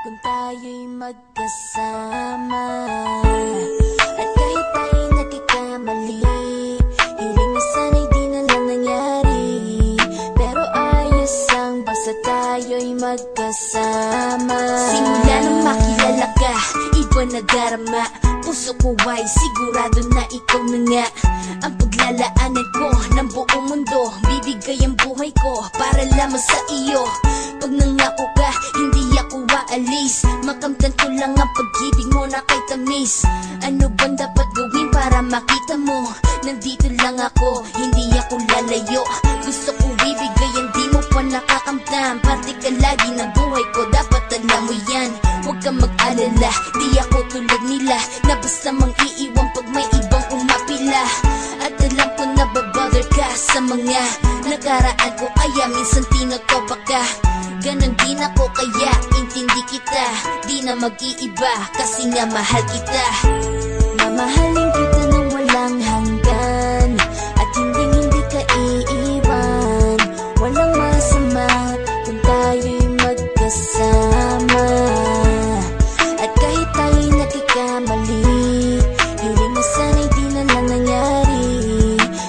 kung tayo'y magkasama. At kahit tayo'y nagkakamali, hiling na sana'y di na lang nangyari. Pero ayos ang basta tayo'y magkasama. Simula nang makilala ka, iba na darama. Puso ko ay sigurado na ikaw na nga ang paglalaanan ko ng buong mundo. Bibigay ang buhay ko para lamang sa iyo. Pag nangako ka, hindi ako aalis. Makamtan ko lang ang pag-ibig mo na kay tamis. Ano bang dapat gawin para makita mo? Nandito lang ako, hindi ako lalayo. Gusto ko bibigay ang di mo pa nakakamtan. Parte ka lagi ng buhay ko, dapat alam mo yan. Huwag kang mag-alala, di ako tulad nila na basta mang iiwan pag may ibang umapila. At alam ko na babother ka sa mga nakaraan ko, kaya minsan tinotoba ka. Ganon din ako kaya intindi kita. Di na mag-iiba kasi nga mahal kita. Mamahalin kita nang walang hanggan, at hindi ka iiwan. Walang masama kung tayo'y magkasama. At kahit tayo'y nagkakamali, hiling na sana'y di na lang nangyari.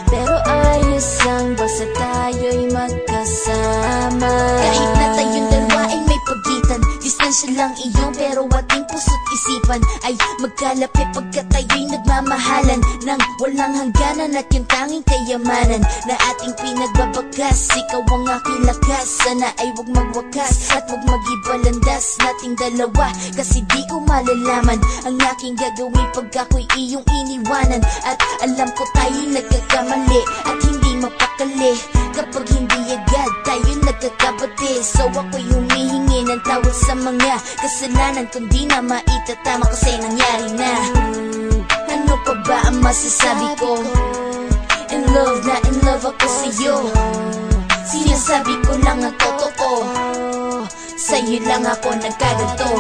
Pero ayos lang basta tayo'y magkasama. Kahit na tayong dalawa ay may pagitan, distansya lang iyon pero ating puso't isipan ay magkalapit pagkat tayo'y nagmamahalan ng walang hangganan. At yung tanging kayamanan na ating pinagbabagas, ikaw ang aking lakas. Sana ay huwag magwakas at huwag mag-ibalandas nating dalawa, kasi di ko malalaman ang aking gagawin pag ako'y iyong iniwanan. At alam ko tayo'y nagkakamali at hindi mapakali kapag hindi agad tayo'y nagkakabati. So ako'y humihingi ng tawad sa mga kasalanan kung di na maitatama kasi nangyari na. Ano pa ba ang masasabi ko? In love na in love ako sa'yo. Sinasabi ko lang ang totoo, sa'yo lang ako nagkaganto.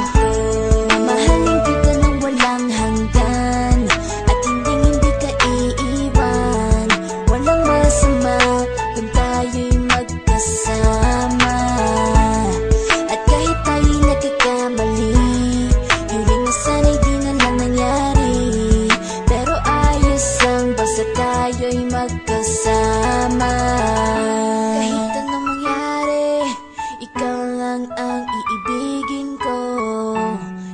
Mamahalin kita nang walang hanggan, at hindi ka iiwan. Walang masama kung tayo'y magkasama. At kahit tayo'y nagkakamali, hiling na sana'y di na lang nangyari. Pero ayos lang basta tayo'y magkasama. Kahit anong mangyari, ikaw lang ang iibigin ko.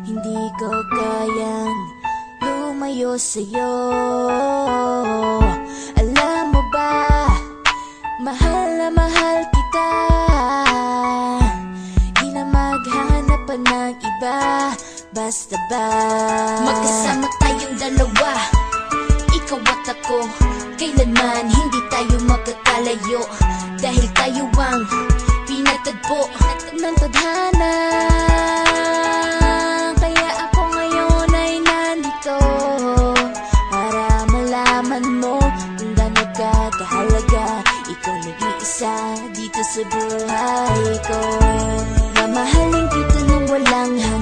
Hindi ko kayang lumayo sa'yo. Alam mo ba, mahal na mahal kita. Di na maghanap pa ng iba, basta ba magkasama tayong dalawa, ikaw at ako. Kailanman hindi tayo magkakalayo, dahil tayo ang pinagtagpo ng tadhana. Kaya ako ngayon ay nandito para malaman mo kung gaano ka kahalaga. Ikaw nag-iisa dito sa buhay ko. Mamahalin kita nang walang hanggan,